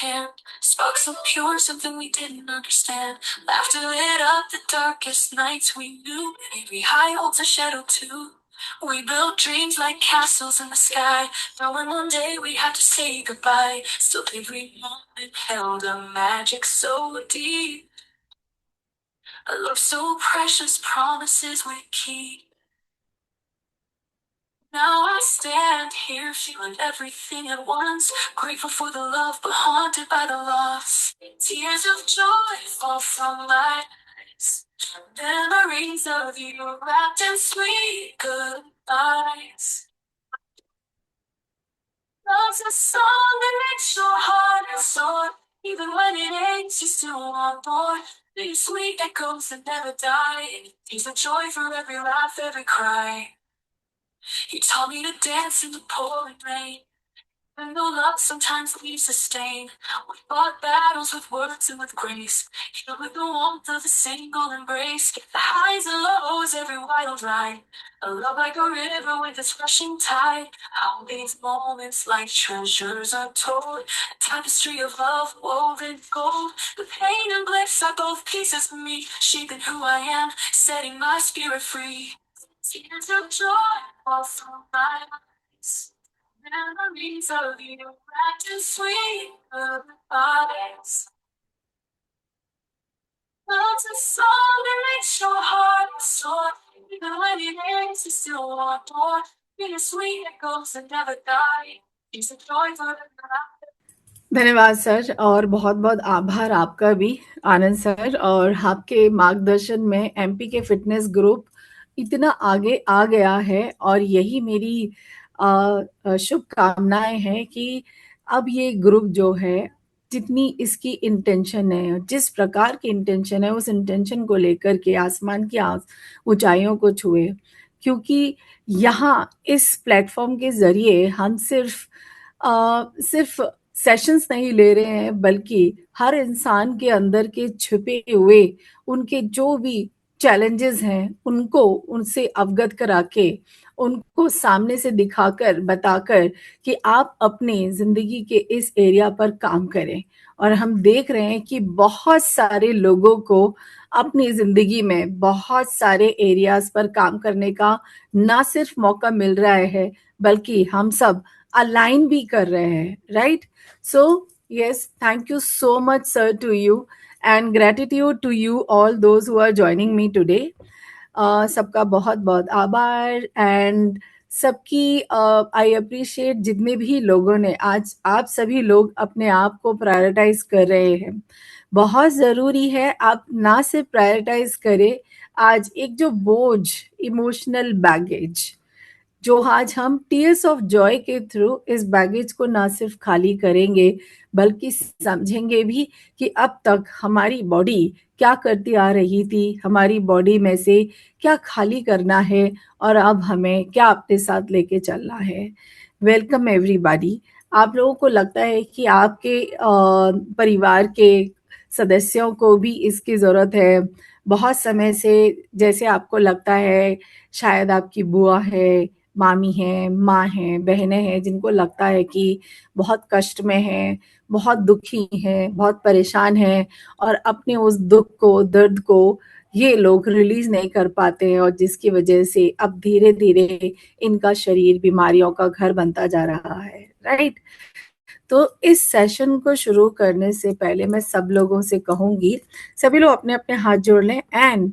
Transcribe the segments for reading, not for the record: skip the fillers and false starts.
hand. Sparks so pure, something we didn't understand. Laughter lit up the darkest nights. We knew every high holds a shadow too. We built dreams like castles in the sky, knowing one day we had to say goodbye. Still every moment held a magic so deep. A love so precious, promises we keep. Now I stand here feeling everything at once. Grateful for the love, but haunted by the loss. Tears of joy fall from my eyes. Memories of you wrapped in sweet goodbyes. Love's a song that makes your heart soar. Even when it aches, you still want more. These sweet echoes that never die. Tears of joy for every laugh, every cry. You taught me to dance in the pouring rain. And though love sometimes leaves a stain, we fought battles with words and with grace. Healed with the warmth of a single embrace. The highs and lows, every wild ride. A love like a river with its rushing tide. How these moments like treasures are told. A tapestry of love woven gold. The pain and bliss are both pieces of me, shaping who I am, setting my spirit free. Tears of joy fall from my eyes. Memories of you wrapped in sweet goodbyes. Love's a song that makes your heart soar. Even when it ends, you still want more. Bittersweet echoes that never die. It's a joy for the night. धन्यवाद sir और बहुत बहुत आभार आपका भी आनंद sir और आपके मार्गदर्शन में एमपी के फिटनेस ग्रुप इतना आगे आ गया है और यही मेरी शुभकामनाएं हैं कि अब ये ग्रुप जो है जितनी इसकी इंटेंशन है जिस प्रकार की इंटेंशन है उस इंटेंशन को लेकर के आसमान की ऊंचाइयों को छुए क्योंकि यहाँ इस प्लेटफॉर्म के जरिए हम सिर्फ सेशंस नहीं ले रहे हैं बल्कि हर इंसान के अंदर के छिपे हुए उनके जो भी चैलेंजेस हैं उनको उनसे अवगत करा के उनको सामने से दिखाकर बताकर कि आप अपने जिंदगी के इस एरिया पर काम करें और हम देख रहे हैं कि बहुत सारे लोगों को अपनी जिंदगी में बहुत सारे एरियाज पर काम करने का ना सिर्फ मौका मिल रहा है बल्कि हम सब अलाइन भी कर रहे हैं right so yes thank you so much sir to you and gratitude to all those who are joining me today सबका बहुत बहुत आभार एंड सबकी आई अप्रिशिएट जितने भी लोगों ने आज आप सभी लोग अपने आप को प्रायोरिटाइज कर रहे हैं बहुत ज़रूरी है आप ना सिर्फ प्रायोरिटाइज करें आज एक जो बोझ इमोशनल बैगेज जो आज हम टीयर्स ऑफ जॉय के थ्रू इस बैगेज को ना सिर्फ खाली करेंगे बल्कि समझेंगे भी कि अब तक हमारी बॉडी क्या करती आ रही थी हमारी बॉडी में से क्या खाली करना है और अब हमें क्या अपने साथ लेके चलना है वेलकम एवरीबॉडी आप लोगों को लगता है कि आपके परिवार के सदस्यों को भी इसकी ज़रूरत है बहुत समय से जैसे आपको लगता है शायद आपकी बुआ है मामी हैं माँ हैं बहनें हैं जिनको लगता है कि बहुत कष्ट में हैं बहुत दुखी हैं बहुत परेशान हैं और अपने उस दुख को दर्द को ये लोग रिलीज नहीं कर पाते हैं और जिसकी वजह से अब धीरे धीरे इनका शरीर बीमारियों का घर बनता जा रहा है राइट तो इस सेशन को शुरू करने से पहले मैं सब लोगों से कहूंगी सभी लोग अपने अपने हाथ जोड़ लें एंड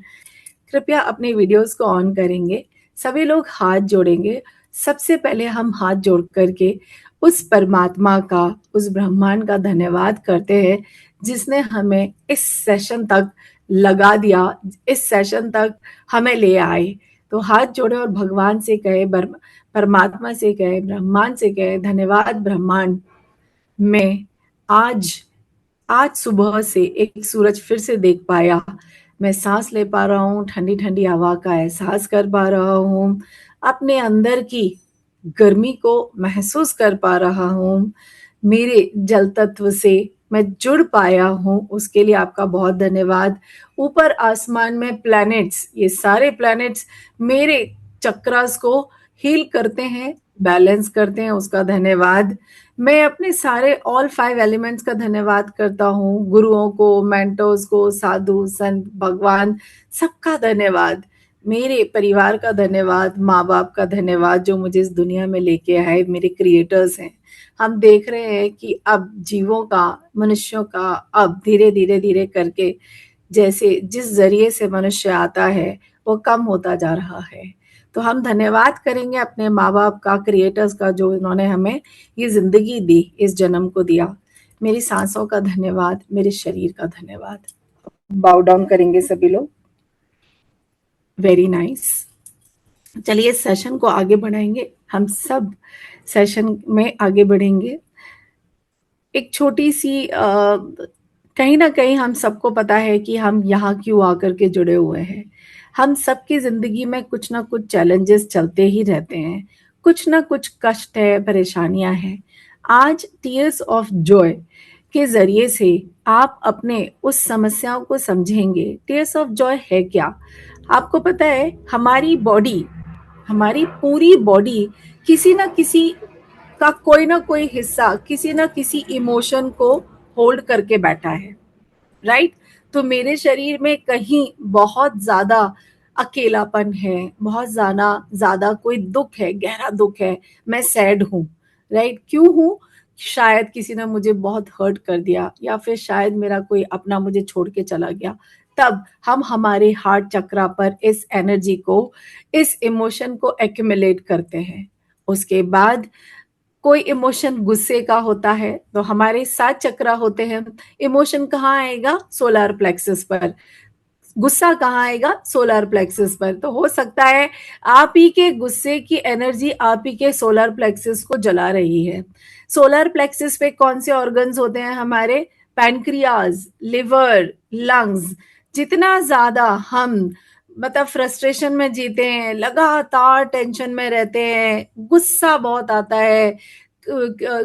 कृपया अपने वीडियोस को ऑन करेंगे सभी लोग हाथ जोड़ेंगे सबसे पहले हम हाथ जोड़ करके उस परमात्मा का उस ब्रह्मांड का धन्यवाद करते हैं जिसने हमें इस सेशन तक लगा दिया इस सेशन तक हमें ले आए तो हाथ जोड़े और भगवान से कहे परमात्मा से कहे ब्रह्मांड से कहे धन्यवाद ब्रह्मांड में आज सुबह से एक सूरज फिर से देख पाया मैं सांस ले पा रहा हूँ ठंडी ठंडी हवा का एहसास कर पा रहा हूँ अपने अंदर की गर्मी को महसूस कर पा रहा हूँ मेरे जल तत्व से मैं जुड़ पाया हूँ उसके लिए आपका बहुत धन्यवाद ऊपर आसमान में प्लैनेट्स ये सारे प्लैनेट्स मेरे चक्रास को हील करते हैं बैलेंस करते हैं उसका धन्यवाद मैं अपने सारे ऑल 5 एलिमेंट्स का धन्यवाद करता हूँ, गुरुओं को, मेंटर्स को, साधु, संत, भगवान, सबका धन्यवाद। मेरे परिवार का धन्यवाद, माँ-बाप का धन्यवाद जो मुझे इस दुनिया में लेके आए, मेरे क्रिएटर्स हैं। हम देख रहे हैं कि अब जीवों का, मनुष्यों का अब धीरे-धीरे करके जैसे जिस ज़रिए से मनुष्य आता है, वो कम होता जा रहा है। तो हम धन्यवाद करेंगे अपने माँ-बाप का, क्रिएटर्स का जो इन्होंने हमें ये ज़िंदगी दी, इस जन्म को दिया। मेरी साँसों का धन्यवाद, मेरे शरीर का धन्यवाद। बाउ डाउन करेंगे सभी लोग। Very nice. चलिए सेशन को आगे बढ़ाएंगे, हम सब सेशन में आगे बढ़ेंगे। एक छोटी सी कहीं ना कहीं हम सबको पता है कि हम यहाँ क्यों आकर के जुड़े हुए हैं। हम सबकी जिंदगी में कुछ ना कुछ चैलेंजेस चलते ही रहते हैं, कुछ ना कुछ कष्ट है, परेशानियां हैं। आज टीयर्स ऑफ जॉय के जरिए से आप अपने उस समस्याओं को समझेंगे। टीयर्स ऑफ जॉय है क्या? आपको पता है हमारी बॉडी, हमारी पूरी बॉडी किसी ना किसी का कोई ना कोई हिस्सा किसी ना किसी इमोशन को होल्ड करके बैठा है, राइट? तो मेरे शरीर में कहीं बहुत ज्यादा अकेलापन है, बहुत ज्यादा ज्यादा कोई दुख है, गहरा दुख है, मैं सैड हूँ, राइट? क्यों हूँ? शायद किसी ने मुझे बहुत हर्ट कर दिया, या फिर शायद मेरा कोई अपना मुझे छोड़ के चला गया। तब हम हमारे हार्ट चक्रा पर इस एनर्जी को, इस इमोशन को एक्यूमुलेट करते हैं। उसके बाद कोई इमोशन गुस्से का होता है तो हमारे 7 चक्रा होते हैं। इमोशन कहाँ आएगा? सोलर प्लेक्सस पर। गुस्सा कहाँ आएगा? सोलर प्लेक्सस पर। तो हो सकता है आप ही के गुस्से की एनर्जी आप ही के सोलर प्लेक्सस को जला रही है। सोलर प्लेक्सस पे कौन से ऑर्गन्स होते हैं हमारे? Pancreas, liver, lungs. जितना ज्यादा हम मतलब फ्रस्ट्रेशन में जीते हैं, लगातार टेंशन में रहते हैं, गुस्सा बहुत आता है,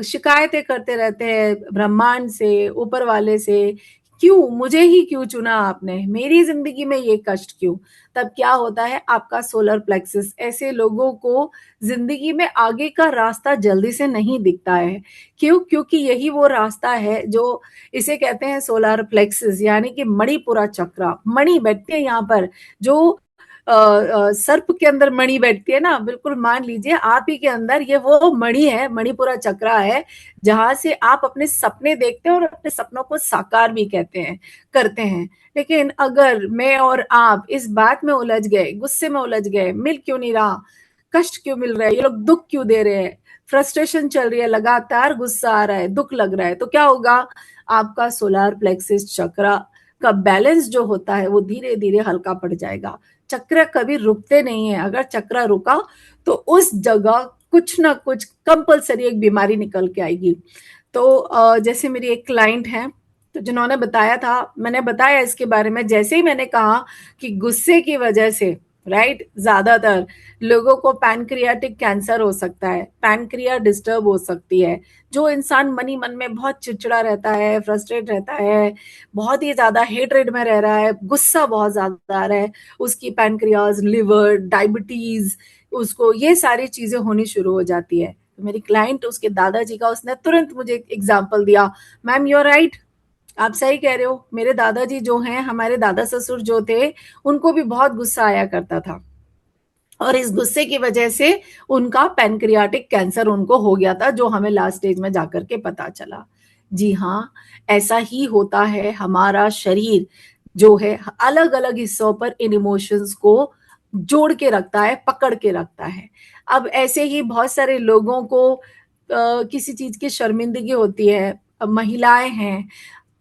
शिकायतें करते रहते हैं ब्रह्मांड से, ऊपर वाले से, क्यों मुझे ही क्यों चुना आपने, मेरी जिंदगी में ये कष्ट क्यों? तब क्या होता है? आपका सोलर प्लेक्सस, ऐसे लोगों को जिंदगी में आगे का रास्ता जल्दी से नहीं दिखता है। क्यों? क्योंकि यही वो रास्ता है जो, इसे कहते हैं सोलर प्लेक्सस, यानी कि मणिपुरा चक्र। मणि बैठते हैं यहाँ पर, जो सर्प के अंदर मणि बैठती है ना, बिल्कुल मान लीजिए आप ही के अंदर ये वो मणि है, मणिपुरा चक्रा है, जहां से आप अपने सपने देखते हैं और अपने सपनों को साकार भी कहते हैं, करते हैं। लेकिन अगर मैं और आप इस बात में उलझ गए, गुस्से में उलझ गए, मिल क्यों नहीं रहा, कष्ट क्यों मिल रहा है, ये लोग दुख क्यों दे रहे हैं, फ्रस्ट्रेशन चल रही है, लगातार गुस्सा आ रहा है, दुख लग रहा है, तो क्या होगा? आपका सोलर प्लेक्सिस चक्रा का बैलेंस जो होता है वो धीरे धीरे हल्का पड़ जाएगा। चक्र कभी रुकते नहीं है, अगर चक्र रुका तो उस जगह कुछ ना कुछ कंपलसरी एक बीमारी निकल के आएगी। तो जैसे मेरी एक क्लाइंट है, तो जिन्होंने बताया था, मैंने बताया इसके बारे में, जैसे ही मैंने कहा कि गुस्से की वजह से, राइट, ज्यादातर लोगों को पैनक्रियाटिक कैंसर हो सकता है, पैनक्रिया डिस्टर्ब हो सकती है। जो इंसान मनी मन में बहुत चिड़चिड़ा रहता है, फ्रस्ट्रेट रहता है, बहुत ही ज्यादा हेट्रेड में रह रहा है, गुस्सा बहुत ज्यादा आ रहा है, उसकी पैनक्रियाज, लिवर, डायबिटीज, उसको ये सारी चीजें होनी शुरू हो जाती है। तो मेरी क्लाइंट, उसके दादाजी का, उसने तुरंत मुझे एक एग्जाम्पल दिया, मैम यू आर राइट, आप सही कह रहे हो, मेरे दादाजी जो हैं, हमारे दादा ससुर जो थे, उनको भी बहुत गुस्सा आया करता था, और इस गुस्से की वजह से उनका पैनक्रियाटिक कैंसर उनको हो गया था, जो हमें लास्ट स्टेज में जाकर के पता चला। जी हाँ, ऐसा ही होता है। हमारा शरीर जो है अलग अलग हिस्सों पर इन इमोशंस को जोड़ के रखता है, पकड़ के रखता है। अब ऐसे ही बहुत सारे लोगों को किसी चीज की शर्मिंदगी होती है। अब महिलाएं हैं,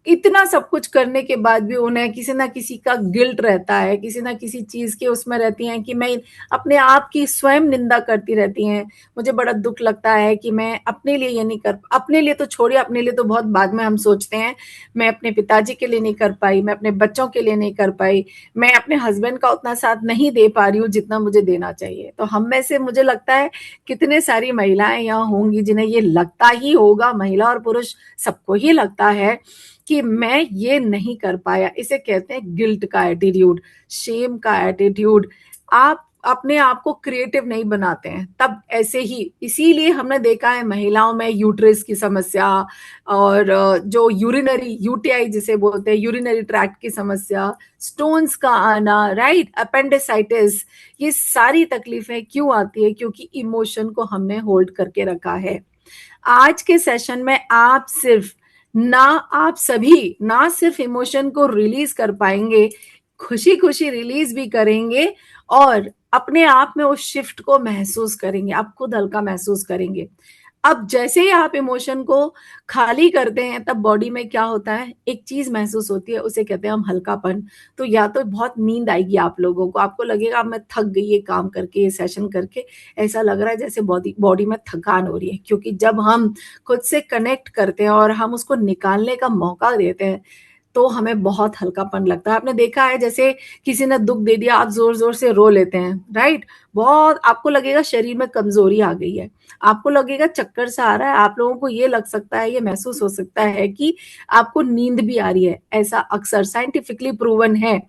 इतना सब कुछ करने के बाद भी उन्हें किसी ना किसी का गिल्ट रहता है, किसी ना किसी चीज के उसमें रहती हैं कि मैं अपने आप की स्वयं निंदा करती रहती हैं। मुझे बड़ा दुख लगता है कि मैं अपने लिए ये नहीं कर, अपने लिए तो छोड़िए, अपने लिए तो बहुत बाद में हम सोचते हैं, मैं अपने पिताजी के लिए नहीं कर पाई, मैं अपने बच्चों के लिए नहीं कर पाई, मैं अपने हस्बैंड का उतना साथ नहीं दे पा रही हूँ जितना मुझे देना चाहिए। तो हम में से, मुझे लगता है, कितने सारी महिलाएं यहाँ होंगी जिन्हें ये लगता ही होगा, महिला और पुरुष सबको ही लगता है कि मैं ये नहीं कर पाया। इसे कहते हैं गिल्ट का एटीट्यूड, शेम का एटीट्यूड। आप अपने आप को क्रिएटिव नहीं बनाते हैं, तब ऐसे ही इसीलिए हमने देखा है महिलाओं में यूट्रस की समस्या और जो यूरिनरी यूटीआई जिसे बोलते हैं यूरिनरी ट्रैक्ट की समस्या, स्टोन्स का आना, राइट, अपेंडिसाइटिस, ये सारी तकलीफें क्यों आती है? क्योंकि इमोशन को हमने होल्ड करके रखा है। आज के सेशन में आप सिर्फ ना आप सभी ना सिर्फ इमोशन को रिलीज कर पाएंगे, खुशी खुशी रिलीज भी करेंगे और अपने आप में उस शिफ्ट को महसूस करेंगे, आप खुद हल्का महसूस करेंगे। अब जैसे ही आप इमोशन को खाली करते हैं तब बॉडी में क्या होता है, एक चीज महसूस होती है, उसे कहते हैं हम हल्कापन। तो या तो बहुत नींद आएगी आप लोगों को, आपको लगेगा मैं थक गई ये काम करके, ये सेशन करके, ऐसा लग रहा है जैसे बॉडी बॉडी में थकान हो रही है। क्योंकि जब हम खुद से कनेक्ट करते हैं और हम उसको निकालने का मौका देते हैं तो हमें बहुत हल्कापन लगता है। आपने देखा है जैसे किसी ने दुख दे दिया, आप जोर जोर से रो लेते हैं, राइट, बहुत आपको लगेगा शरीर में कमजोरी आ गई है, आपको लगेगा चक्कर सा आ रहा है, आप लोगों को ये लग सकता है, ये महसूस हो सकता है कि आपको नींद भी आ रही है। ऐसा अक्सर साइंटिफिकली प्रूवन है,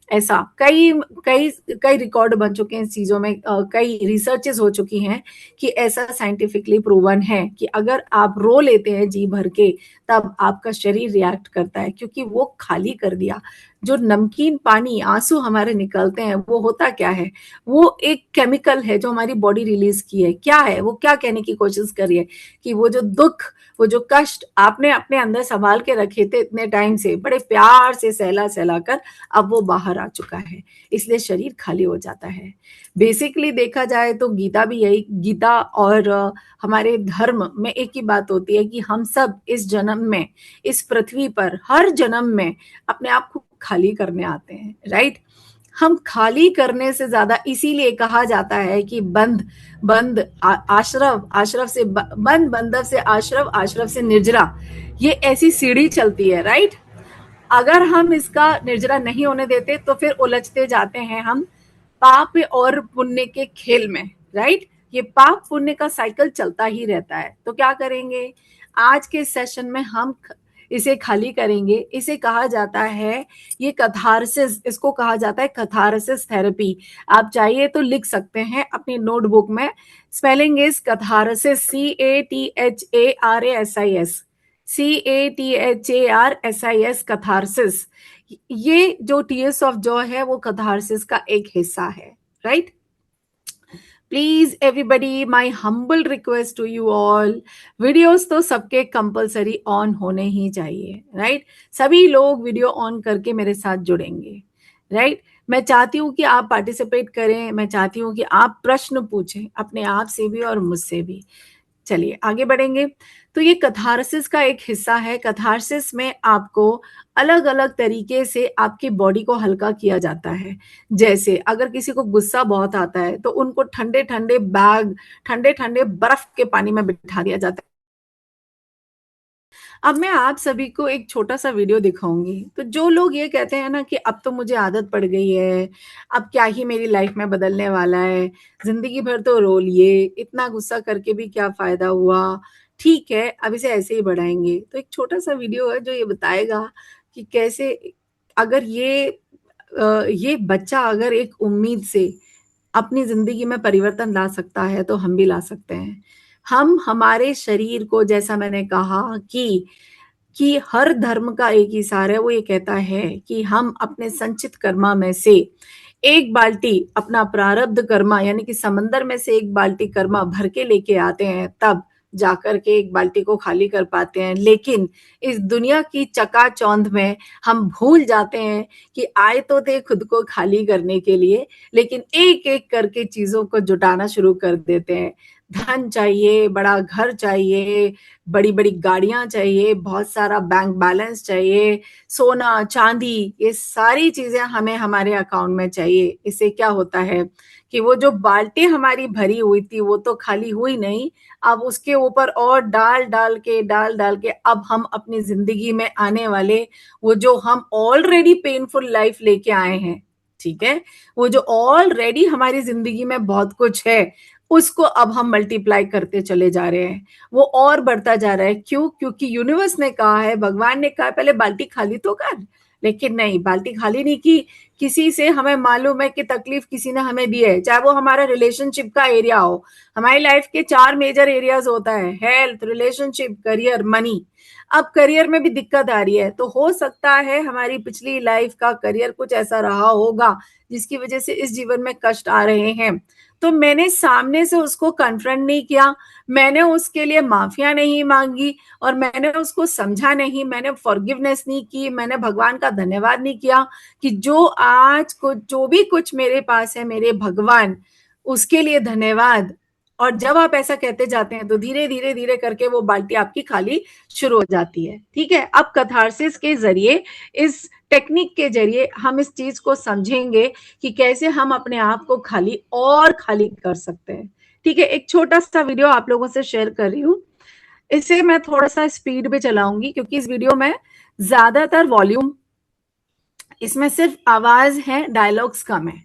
ऐसा कई कई कई रिकॉर्ड बन चुके हैं इस चीजों में, कई रिसर्चेस हो चुकी हैं कि ऐसा साइंटिफिकली प्रूवन है कि अगर आप रो लेते हैं जी भर के तब आपका शरीर रिएक्ट करता है, क्योंकि वो खाली कर दिया। जो नमकीन पानी आंसू हमारे निकलते हैं वो होता क्या है, वो एक केमिकल है जो हमारी बॉडी रिलीज की है। क्या है वो, क्या कहने की कोशिश कर रही है कि वो जो दुख, वो जो कष्ट आपने अपने अंदर संभाल के रखे थे इतने टाइम से, बड़े प्यार से सहला सहला कर, अब वो बाहर आ चुका है, इसलिए शरीर खाली हो जाता है। बेसिकली देखा जाए तो गीता भी यही, गीता और हमारे धर्म में एक ही बात होती है कि हम सब इस जन्म में, इस पृथ्वी पर हर जन्म में अपने आप को खाली करने आते हैं, राइट। हम खाली करने से ज्यादा, इसीलिए कहा जाता है कि बंध बंध आश्रव, आश्रव से बंध, बंधव से आश्रव, आश्रव से निर्जरा, ये ऐसी सीढ़ी चलती है, राइट। अगर हम इसका निर्जरा नहीं होने देते तो फिर उलझते जाते हैं हम पाप और पुण्य के खेल में, राइट। ये पाप पुण्य का साइकिल चलता ही रहता है। तो क्या करेंगे आज के सेशन में, हम इसे खाली करेंगे। इसे कहा जाता है, ये कथारसिस, इसको कहा जाता है कथारसिस थेरेपी। आप चाहिए तो लिख सकते हैं अपनी नोटबुक में, spelling is catharsis, CATHARASIS, CATHARSIS, catharsis. ये जो टीयर्स ऑफ जॉय है वो कथारसिस का एक हिस्सा है, right. Please everybody, my humble request to you all, videos तो सबके कंपलसरी ऑन होने ही चाहिए, राइट। सभी लोग वीडियो ऑन करके मेरे साथ जुड़ेंगे, राइट। मैं चाहती हूँ कि आप पार्टिसिपेट करें, मैं चाहती हूँ कि आप प्रश्न पूछें अपने आप से भी और मुझसे भी। चलिए आगे बढ़ेंगे। तो ये कथारसिस का एक हिस्सा है। कथारसिस में आपको अलग अलग तरीके से आपकी बॉडी को हल्का किया जाता है। जैसे अगर किसी को गुस्सा बहुत आता है तो उनको ठंडे ठंडे बैग, ठंडे ठंडे बर्फ के पानी में बिठा दिया जाता है। अब मैं आप सभी को एक छोटा सा वीडियो दिखाऊंगी। तो जो लोग ये कहते हैं ना कि अब तो मुझे आदत पड़ गई है, अब क्या ही मेरी लाइफ में बदलने वाला है, जिंदगी भर तो रो लिए, इतना गुस्सा करके भी क्या फायदा हुआ, ठीक है अब इसे ऐसे ही बढ़ाएंगे। तो एक छोटा सा वीडियो है जो ये बताएगा कि कैसे अगर ये बच्चा अगर एक उम्मीद से अपनी जिंदगी में परिवर्तन ला सकता है तो हम भी ला सकते हैं। हम हमारे शरीर को, जैसा मैंने कहा कि हर धर्म का एक ही सार है, वो ये कहता है कि हम अपने संचित कर्मा में से एक बाल्टी अपना प्रारब्ध कर्मा, यानी कि समंदर में से एक बाल्टी कर्मा भर के लेके आते हैं, तब जाकर के एक बाल्टी को खाली कर पाते हैं। लेकिन इस दुनिया की चकाचौंध में हम भूल जाते हैं कि आए तो थे खुद को खाली करने के लिए, लेकिन एक एक करके चीजों को जुटाना शुरू कर देते हैं। धन चाहिए, बड़ा घर चाहिए, बड़ी बड़ी गाड़ियां चाहिए, बहुत सारा बैंक बैलेंस चाहिए, सोना चांदी, ये सारी चीजें हमें हमारे अकाउंट में चाहिए। इससे क्या होता है कि वो जो बाल्टी हमारी भरी हुई थी वो तो खाली हुई नहीं, अब उसके ऊपर और डाल डाल के अब हम अपनी जिंदगी में आने वाले वो जो हम ऑलरेडी पेनफुल लाइफ लेके आए हैं, ठीक है, वो जो ऑलरेडी हमारी जिंदगी में बहुत कुछ है उसको अब हम मल्टीप्लाई करते चले जा रहे हैं, वो और बढ़ता जा रहा है। क्यों? क्योंकि यूनिवर्स ने कहा है, भगवान ने कहा पहले बाल्टी खाली तो कर, लेकिन नहीं, बाल्टी खाली नहीं की किसी से हमें मालूम है कि तकलीफ किसी ने हमें दी है, चाहे वो हमारा रिलेशनशिप का एरिया हो। हमारी लाइफ के 4 मेजर एरियाज होता है, हेल्थ, रिलेशनशिप, करियर, मनी। अब करियर में भी दिक्कत आ रही है, तो हो सकता है हमारी पिछली लाइफ का करियर कुछ ऐसा रहा होगा जिसकी वजह से इस जीवन में कष्ट आ रहे हैं। तो मैंने सामने से उसको कन्फ्रंट नहीं किया, मैंने उसके लिए माफिया नहीं मांगी, और मैंने उसको समझा नहीं, मैंने फॉरगिवनेस नहीं की, मैंने भगवान का धन्यवाद नहीं किया कि जो आज को जो भी कुछ मेरे पास है मेरे भगवान, उसके लिए धन्यवाद। और जब आप ऐसा कहते जाते हैं तो धीरे धीरे धीरे करके वो बाल्टी आपकी खाली शुरू हो जाती है। ठीक है, अब कथारसिस के जरिए, इस टेक्निक के जरिए हम इस चीज को समझेंगे कि कैसे हम अपने आप को खाली और खाली कर सकते हैं। ठीक है, एक छोटा सा वीडियो आप लोगों से शेयर कर रही हूँ। इसे मैं थोड़ा सा स्पीड पे चलाऊंगी क्योंकि इस वीडियो में ज्यादातर वॉल्यूम, इसमें सिर्फ आवाज है, डायलॉग्स कम है।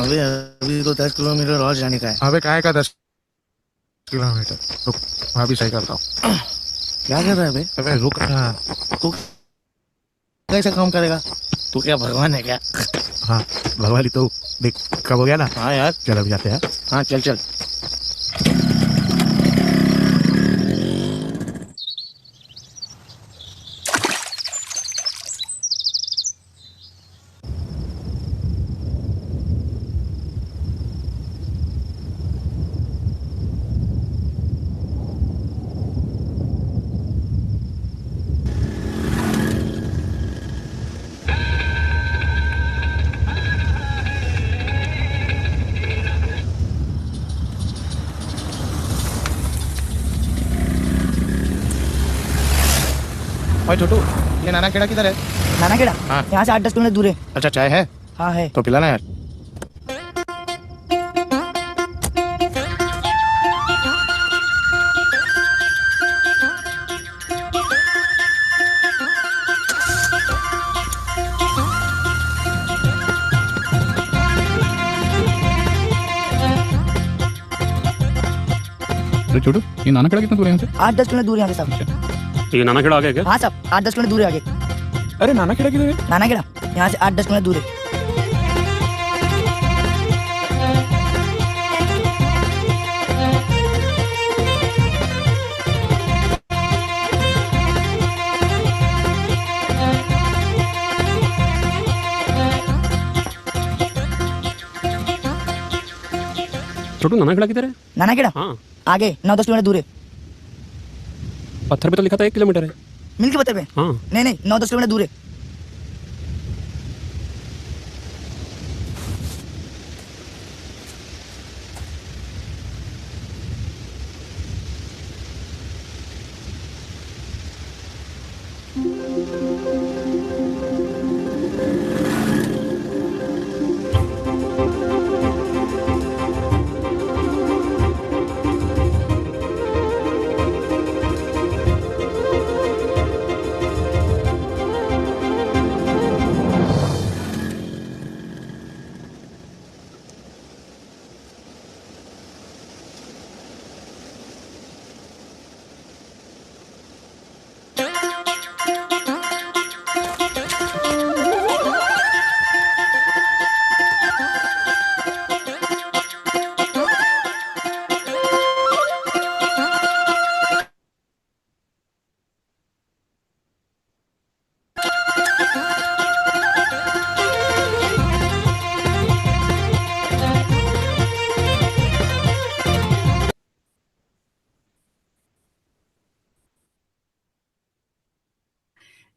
अबे अभी तो 10 किलोमीटर और जाने का है। अबे काय का 10 किलोमीटर? रुक, वहाँ भी सही करता हूँ। क्या कर रहा है बे? अबे रुक ना। तू कैसे काम करेगा? तू क्या भगवान है क्या? हाँ भगवान तो देख कब हो गया ना। हाँ यार, चल अभी जाते हैं। हाँ चल चल। भाई छोटू, ये नाना खेड़ा किधर है? नाना खेड़ा हाँ। यहाँ से 8-10 किलोमीटर दूर है। अच्छा चाय है हाँ है। तो पिलाना यार। अरे छोटू, ये नाना खेड़ा कितना दूर है यहाँ से? 8-10 किलोमीटर दूर है यहाँ से साहब। तो ये नाना खेड़ा आ गया क्या? हाँ साहब, 8-10 किलोमीटर दूर है आगे। अरे नाना खेड़ा किधर है? नाना खेड़ा यहाँ से 8-10 किलोमीटर दूर है। छोटू नाना खेड़ा किधर है? नाना खेड़ा हाँ, आगे 9-10 किलोमीटर दूर है। पत्थर पे तो लिखा था 1 किलोमीटर है। मिल के पत्थर पे? हाँ नहीं नहीं, 9-10 किलोमीटर दूर है।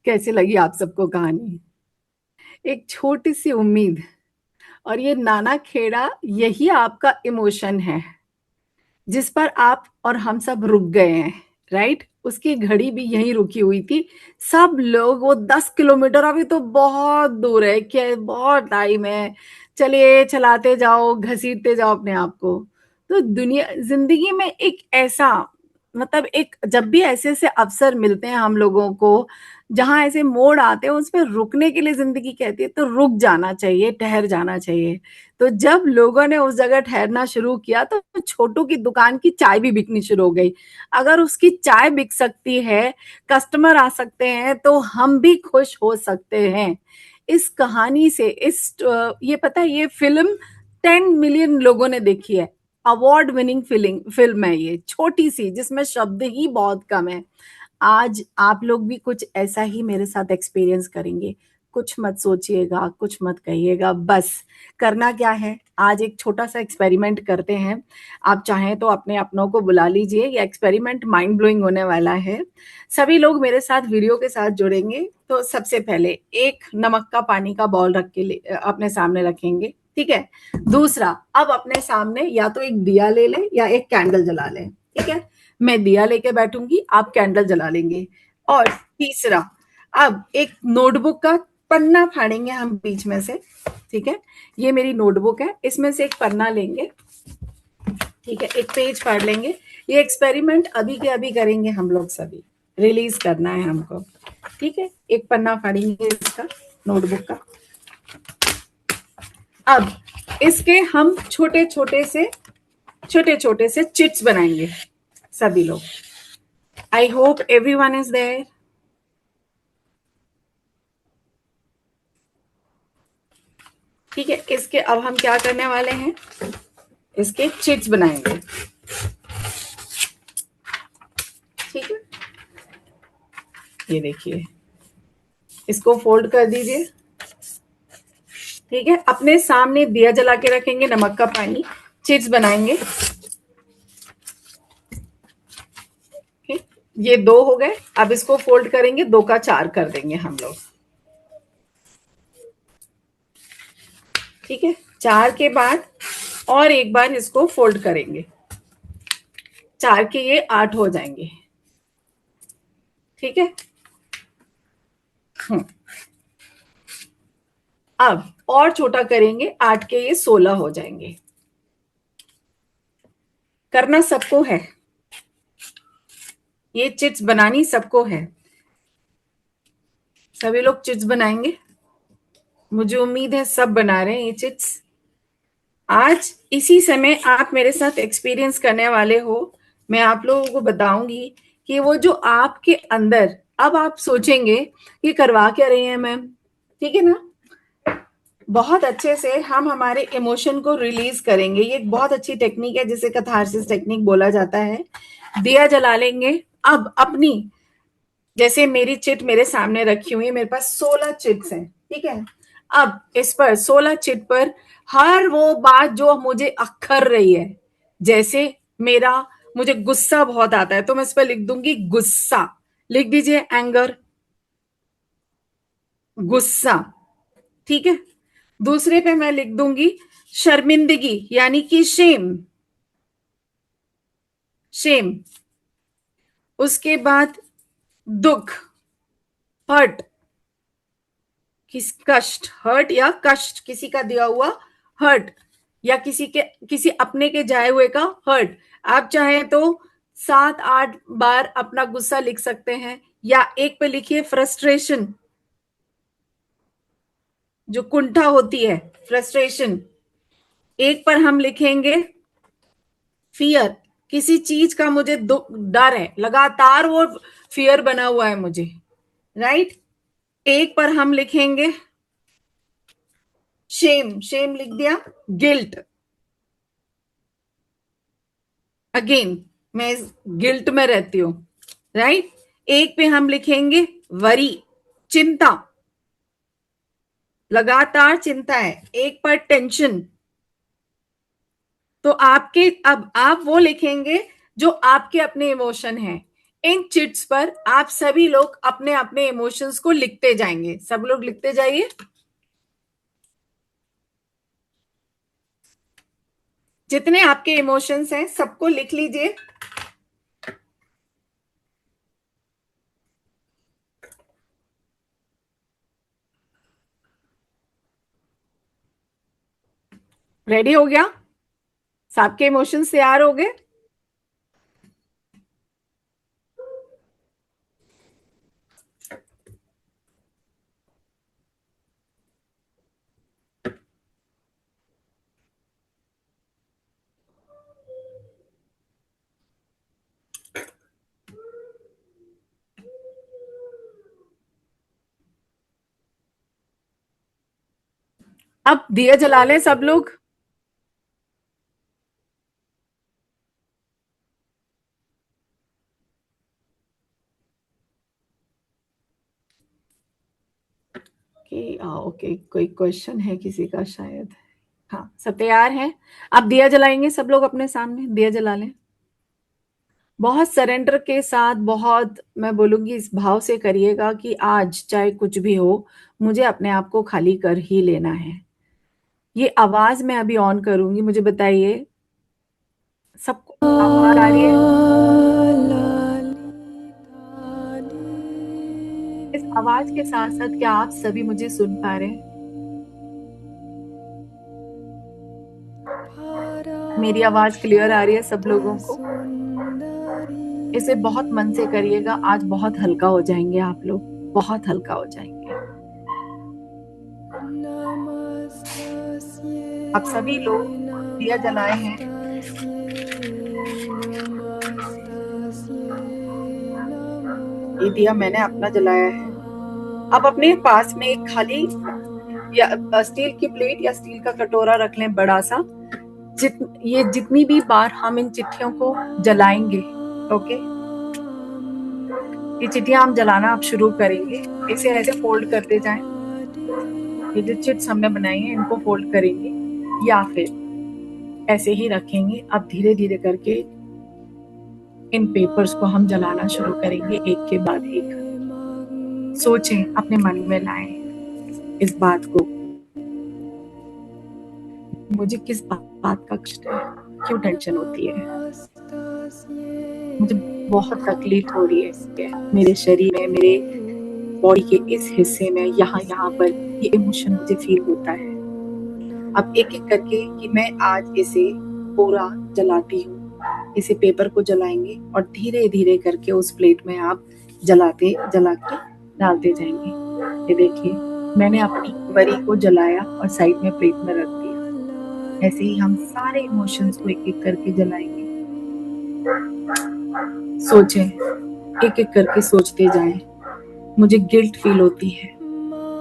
कैसी लगी आप सबको कहानी? एक छोटी सी उम्मीद, और ये नाना खेड़ा यही आपका इमोशन है जिस पर आप और हम सब रुक गए हैं, राइट? उसकी घड़ी भी यहीं रुकी हुई थी। सब लोग वो 10 किलोमीटर अभी तो बहुत दूर है, क्या बहुत टाइम है, चलिए चलाते जाओ, घसीटते जाओ अपने आप को। तो दुनिया जिंदगी में एक ऐसा, मतलब एक जब भी ऐसे ऐसे अवसर मिलते हैं हम लोगों को, जहां ऐसे मोड़ आते हैं, उसमें रुकने के लिए जिंदगी कहती है तो रुक जाना चाहिए, ठहर जाना चाहिए। तो जब लोगों ने उस जगह ठहरना शुरू किया तो छोटू की दुकान की चाय भी बिकनी शुरू हो गई। अगर उसकी चाय बिक सकती है, कस्टमर आ सकते हैं, तो हम भी खुश हो सकते हैं। इस कहानी से ये पता है, ये फिल्म 10 मिलियन लोगों ने देखी है। अवार्ड विनिंग फिल्म है ये, छोटी सी, जिसमें शब्द ही बहुत कम है। आज आप लोग भी कुछ ऐसा ही मेरे साथ एक्सपीरियंस करेंगे। कुछ मत सोचिएगा, कुछ मत कहिएगा, बस करना क्या है, आज एक छोटा सा एक्सपेरिमेंट करते हैं। आप चाहें तो अपने अपनों को बुला लीजिए, ये एक्सपेरिमेंट माइंड ब्लोइंग होने वाला है। सभी लोग मेरे साथ वीडियो के साथ जुड़ेंगे। तो सबसे पहले एक नमक का पानी का बॉल रख के अपने सामने रखेंगे, ठीक है? दूसरा, अब अपने सामने या तो एक दिया ले लें या एक कैंडल जला लें, ठीक है? मैं दिया लेके बैठूंगी, आप कैंडल जला लेंगे। और तीसरा, अब एक नोटबुक का पन्ना फाड़ेंगे हम बीच में से, ठीक है? ये मेरी नोटबुक है, इसमें से एक पन्ना लेंगे, ठीक है? एक पेज फाड़ लेंगे। ये एक्सपेरिमेंट अभी के अभी करेंगे हम लोग, सभी रिलीज करना है हमको, ठीक है? एक पन्ना फाड़ेंगे इसका, नोटबुक का। अब इसके हम छोटे छोटे से चिट्स बनाएंगे सभी लोग। I hope everyone is there. ठीक है, इसके अब हम क्या करने वाले हैं, इसके चिट्स बनाएंगे। ठीक है, ये देखिए, इसको फोल्ड कर दीजिए। ठीक है, अपने सामने दिया जला के रखेंगे, नमक का पानी, चिट्स बनाएंगे। ये 2 हो गए। अब इसको फोल्ड करेंगे, 2 का 4 कर देंगे हम लोग। ठीक है, 4 के बाद और एक बार इसको फोल्ड करेंगे, 4 के ये 8 हो जाएंगे। ठीक है, अब और छोटा करेंगे, 8 के ये 16 हो जाएंगे। करना सबको है, ये चिट्स बनानी सबको है। सभी लोग चिट्स बनाएंगे, मुझे उम्मीद है सब बना रहे हैं ये चिट्स। आज इसी समय आप मेरे साथ एक्सपीरियंस करने वाले हो। मैं आप लोगों को बताऊंगी कि वो जो आपके अंदर, अब आप सोचेंगे ये करवा क्या रही हैं मैम, ठीक है ना। बहुत अच्छे से हम हमारे इमोशन को रिलीज करेंगे। ये एक बहुत अच्छी टेक्निक है जिसे कैथारसिस टेक्निक बोला जाता है। दिया जला लेंगे। अब अपनी, जैसे मेरी चिट मेरे सामने रखी हुई है, मेरे पास 16 चिट्स हैं। ठीक है, अब इस पर 16 चिट पर हर वो बात जो मुझे अखर रही है, जैसे मुझे गुस्सा बहुत आता है तो मैं इस पर लिख दूंगी गुस्सा। लिख दीजिए एंगर, गुस्सा। ठीक है, दूसरे पे मैं लिख दूंगी शर्मिंदगी यानी कि शेम, शेम। उसके बाद दुख, हर्ट, कष्ट, हर्ट या कष्ट, किसी का दिया हुआ हर्ट या किसी अपने के जाए हुए का हर्ट। आप चाहें तो 7-8 बार अपना गुस्सा लिख सकते हैं, या एक पे लिखिए फ्रस्ट्रेशन, जो कुंठा होती है, फ्रस्ट्रेशन। एक पर हम लिखेंगे फियर, किसी चीज का मुझे डर है, लगातार वो फियर बना हुआ है मुझे, राइट। एक पर हम लिखेंगे शेम, शेम लिख दिया, गिल्ट, अगेन मैं इस गिल्ट में रहती हूं, राइट। एक पे हम लिखेंगे वरी, चिंता, लगातार चिंता है। एक पर टेंशन। तो अब आप वो लिखेंगे जो आपके अपने इमोशन हैं। इन चिट्स पर आप सभी लोग अपने अपने इमोशंस को लिखते जाएंगे। सब लोग लिखते जाइए। जितने आपके इमोशंस हैं सबको लिख लीजिए। रेडी हो गया? सबके इमोशंस तैयार हो गए? अब दिया जला लें सब लोग। ओके, कोई क्वेश्चन है किसी का शायद। हाँ, सब तैयार हैं? अब दिया जलाएंगे सब लोग, अपने सामने दिया जला लें। बहुत सरेंडर के साथ, बहुत मैं बोलूंगी इस भाव से करिएगा कि आज चाहे कुछ भी हो, मुझे अपने आप को खाली कर ही लेना है। ये आवाज मैं अभी ऑन करूंगी, मुझे बताइए सबको आवाज आ रही है? इस आवाज के साथ साथ क्या आप सभी मुझे सुन पा रहे हैं? मेरी आवाज क्लियर आ रही है सब लोगों को? इसे बहुत मन से करिएगा, आज बहुत हल्का हो जाएंगे आप लोग, बहुत हल्का हो जाएंगे। आप सभी लोग दिया जलाए हैं। ये दिया मैंने अपना जलाया है। अब अपने पास में एक खाली या स्टील की प्लेट या स्टील का कटोरा रख लें बड़ा सा। ये जितनी भी बार हम इन चिट्ठियों को जलाएंगे, ओके, ये चिट्ठियां हम जलाना अब शुरू करेंगे। इसे ऐसे फोल्ड करते जाएं। ये जो चिट्स हमने बनाई हैं इनको फोल्ड करेंगे या फिर ऐसे ही रखेंगे। अब धीरे धीरे करके इन पेपर्स को हम जलाना शुरू करेंगे एक के बाद एक। सोचें, अपने मन में लाएं इस बात को, मुझे किस बात का कष्ट है, क्यों टेंशन होती है, मुझे बहुत तकलीफ हो रही है मेरे शरीर में, मेरे बॉडी के इस हिस्से में, यहाँ पर ये इमोशन मुझे फील होता है। अब एक एक करके कि मैं आज इसे पूरा जलाती हूँ। इसे पेपर को जलाएंगे और धीरे धीरे करके उस प्लेट में आप जला के डालते जाएंगे। ये देखिए, मैंने अपनी वरी को जलाया और साइड में प्लेट में रख दिया। ऐसे ही हम सारे इमोशंस को एक एक करके जलाएंगे। सोचें, एक एक करके सोचते जाएं। मुझे गिल्ट फील होती है,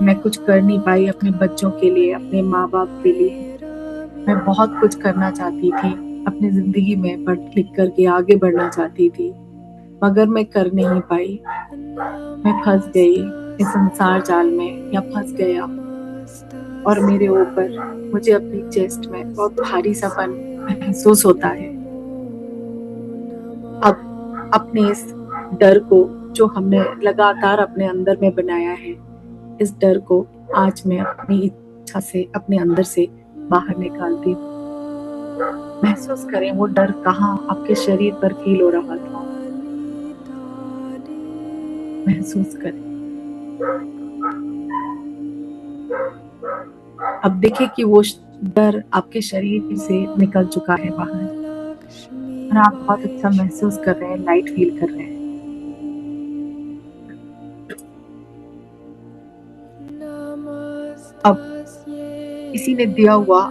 मैं कुछ कर नहीं पाई अपने बच्चों के लिए, अपने माँ बाप के लिए। मैं बहुत कुछ करना चाहती थी अपनी जिंदगी में, पढ़ लिख करके आगे बढ़ना चाहती थी, मगर मैं कर नहीं पाई। मैं फंस गई इस संसार जाल में, या फंस गया, और मेरे ऊपर, मुझे अपनी चेस्ट में बहुत भारी सापन महसूस होता है। अब अपने इस डर को जो हमने लगातार अपने अंदर में बनाया है, इस डर को आज मैं अपनी इच्छा से अपने अंदर से बाहर निकालती हूँ। महसूस करें वो डर कहाँ आपके शरीर पर फील हो रहा था। महसूस करें। अब देखिए कि वो डर आपके शरीर से निकल चुका है बाहर, और आप बहुत अच्छा महसूस कर रहे हैं, लाइट फील कर रहे हैं। अब किसी ने दिया हुआ,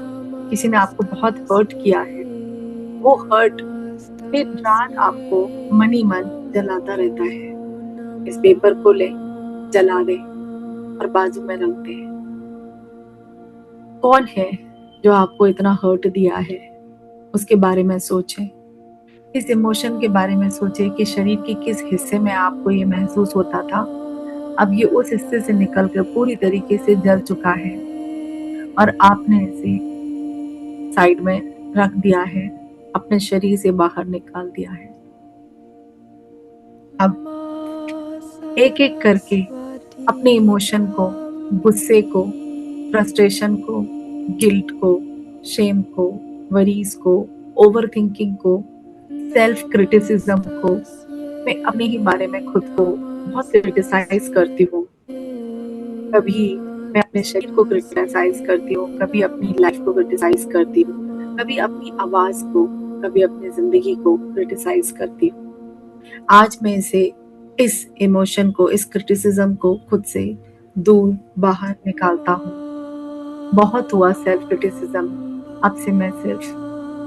किसी ने आपको बहुत हर्ट किया है, वो हर्ट दिन रात आपको मनी मन जलाता रहता है। इस पेपर को ले, जला दे और बाजू में रख दे। कौन है जो आपको इतना हर्ट दिया है, उसके बारे में सोचें। इस इमोशन के बारे में सोचें कि शरीर के किस हिस्से में आपको ये महसूस होता था। अब ये उस हिस्से से निकलकर पूरी तरीके से जल चुका है और आपने इसे साइड में रख दिया है, अपने शरीर से बाहर निकाल दिया है। अब एक एक करके अपने इमोशन को, गुस्से को, फ्रस्ट्रेशन को, गिल्ट को, शेम को, वरीज को, ओवर थिंकिंग को, सेल्फ क्रिटिसिज्म को, मैं अपने ही बारे में खुद को बहुत क्रिटिसाइज करती हूँ। कभी मैं अपने शरीर को क्रिटिसाइज करती हूँ, कभी अपनी लाइफ को क्रिटिसाइज करती हूँ, कभी अपनी आवाज को, कभी अपनी जिंदगी को क्रिटिसाइज करती हूँ। आज मैं इस इमोशन को, इस क्रिटिसिज्म को खुद से दूर बाहर निकालता हूँ। बहुत हुआ सेल्फ क्रिटिसिज्म, अब से मैं सिर्फ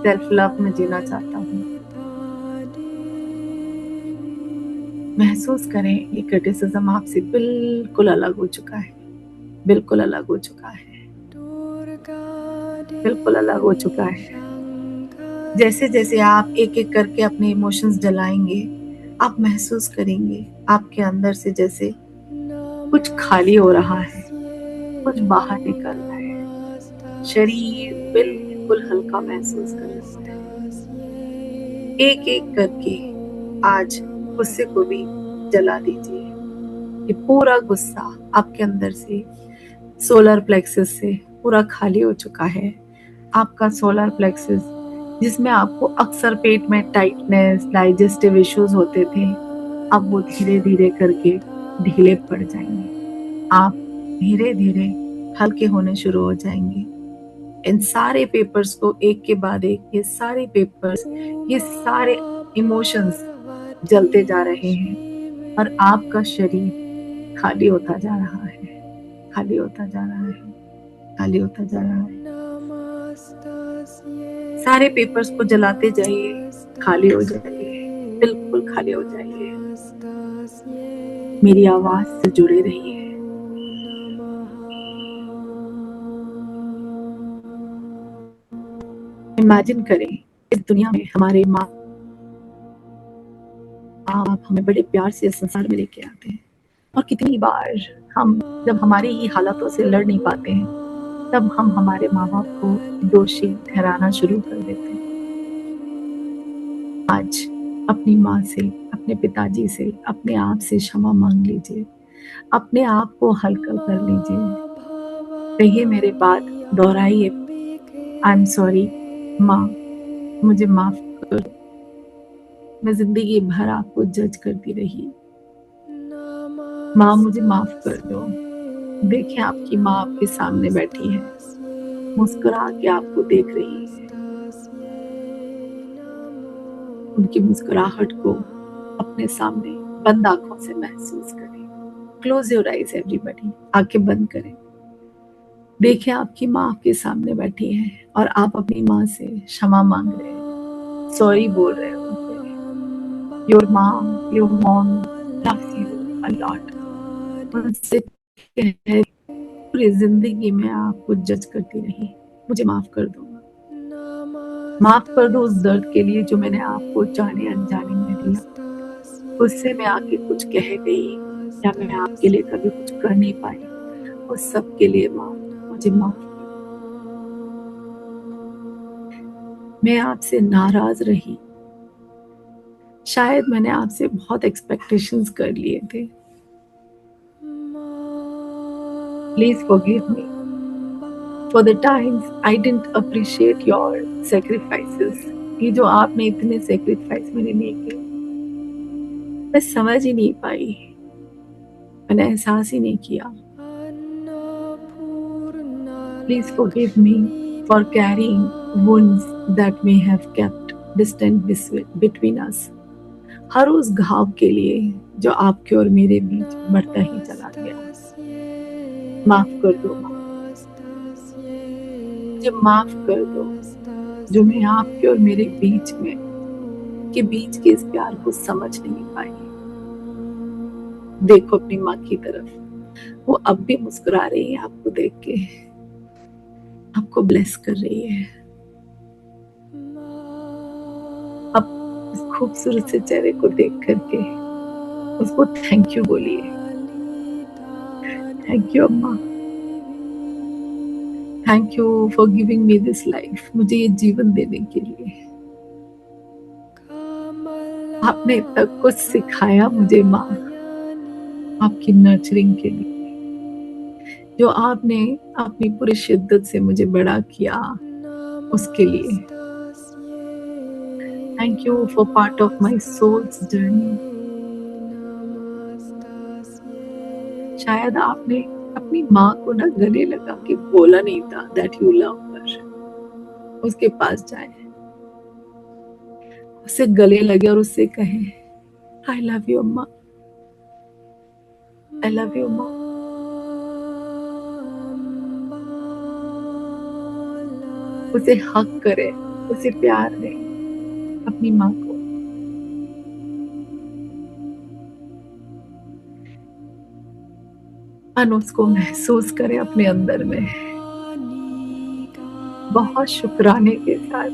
सेल्फ लव में जीना चाहता हूँ। महसूस करें ये क्रिटिसिज्म आपसे बिल्कुल अलग हो चुका है, बिल्कुल अलग हो चुका है, बिल्कुल अलग हो चुका है। जैसे जैसे आप एक एक करके अपने इमोशंस जलाएंगे, आप महसूस करेंगे आपके अंदर से जैसे कुछ खाली हो रहा है, कुछ बाहर निकल रहा है, शरीर बिल्कुल हल्का महसूस कर रहा है। एक एक करके आज गुस्से को भी जला दीजिए। ये पूरा गुस्सा आपके अंदर से, सोलर प्लेक्सस से पूरा खाली हो चुका है। आपका सोलर प्लेक्सस, जिसमें आपको अक्सर पेट में टाइटनेस, डाइजेस्टिव इश्यूज होते थे, अब वो धीरे धीरे करके ढीले पड़ जाएंगे। आप धीरे धीरे हल्के होने शुरू हो जाएंगे। इन सारे पेपर्स को एक के बाद एक, ये सारे पेपर्स, ये सारे इमोशंस जलते जा रहे हैं और आपका शरीर खाली होता जा रहा है, खाली होता जा रहा है, खाली होता जा रहा है। सारे पेपर्स को जलाते जाइए, खाली हो जाइए, बिल्कुल खाली हो जाइए। मेरी आवाज से जुड़े रहिए। इमेजिन करें इस दुनिया में हमारे माँ बाप हमें बड़े प्यार से इस संसार में लेके आते हैं, और कितनी बार हम जब हमारी ही हालातों से लड़ नहीं पाते हैं तब हम हमारे माँ बाप को दोषी ठहराना शुरू कर देते हैं। आज अपनी माँ से, अपने पिताजी से, अपने आप से क्षमा मांग लीजिए, अपने आप को हल्का कर लीजिए। कहिए मेरे बात दोहराइए, आई एम सॉरी माँ, मुझे माफ कर। मैं जिंदगी भर आपको जज करती रही, माँ मुझे माफ कर दो। देखिए आपकी माँ आपके सामने बैठी है, मुस्कुरा के आपको देख रही है। उनकी मुस्कुराहट को अपने सामने बंद आंखों से महसूस करें। क्लोज योर आइज एवरीबॉडी, आंखें बंद करें। देखिए आपकी माँ आपके सामने बैठी है और आप अपनी माँ से क्षमा मांग रहे हैं, सॉरी बोल रहे हो। Your mom loves you a lot. उनसे कहे, पूरी जिंदगी में आपको जज करती रही, मुझे माफ कर दो, माफ कर दो उस दर्द के लिए जो मैंने आपको जाने अनजाने में दिया। उससे मैं आके कुछ कह गई या मैं आपके लिए कभी कुछ कर नहीं पाई, उस सब के लिए माँ मुझे माफ कर। मैं आपसे नाराज रही, शायद मैंने आपसे बहुत एक्सपेक्टेशंस कर लिए थे। Please forgive me for the times I didn't appreciate your sacrifices। ये जो आपने इतने sacrifice मैंने नहीं किए, मैं समझ ही नहीं पाई, मैंने एहसास ही नहीं किया। Please forgive me for carrying wounds that may have kept distance between us। हर उस घाव के लिए जो आपके और मेरे बीच बढ़ता ही चला गया। माफ कर दो माँ, मुझे माफ कर दो जो मैं आपके और मेरे बीच के इस प्यार को समझ नहीं पाई। देखो अपनी माँ की तरफ, वो अब भी मुस्कुरा रही है आपको देख के, आपको ब्लेस कर रही है। अब उस खूबसूरत से चेहरे को देख करके उसको थैंक यू बोलिए। थैंक यू अम्मा, thank you for giving me this life. मुझे ये जीवन देने के लिए आपने इतना कुछ सिखाया मुझे माँ, आपकी नर्चरिंग के लिए जो आपने अपनी पूरी शिद्दत से मुझे बड़ा किया, उसके लिए thank you for part of my souls journey. शायद आपने अपनी माँ को ना गले लगा के बोला नहीं था दैट यू लव हर, उसके पास जाए, उससे गले लगे और उससे कहे आई लव यू अम्मा, आई लव यू अम्मा। उसे हक करे, उसे प्यार दे अपनी माँ को। उसको महसूस करें अपने अंदर में, बहुत शुक्राने के साथ।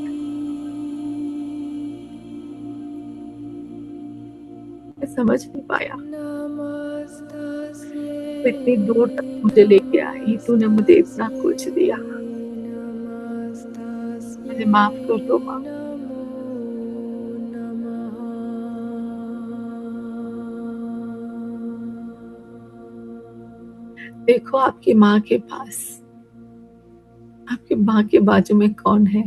मैं समझ नहीं पाया, इतनी दूर तक मुझे लेके आई, तूने मुझे इतना कुछ दिया, मुझे माफ कर दो माँ। देखो आपकी माँ के पास, आपकी माँ के बाजू में कौन है?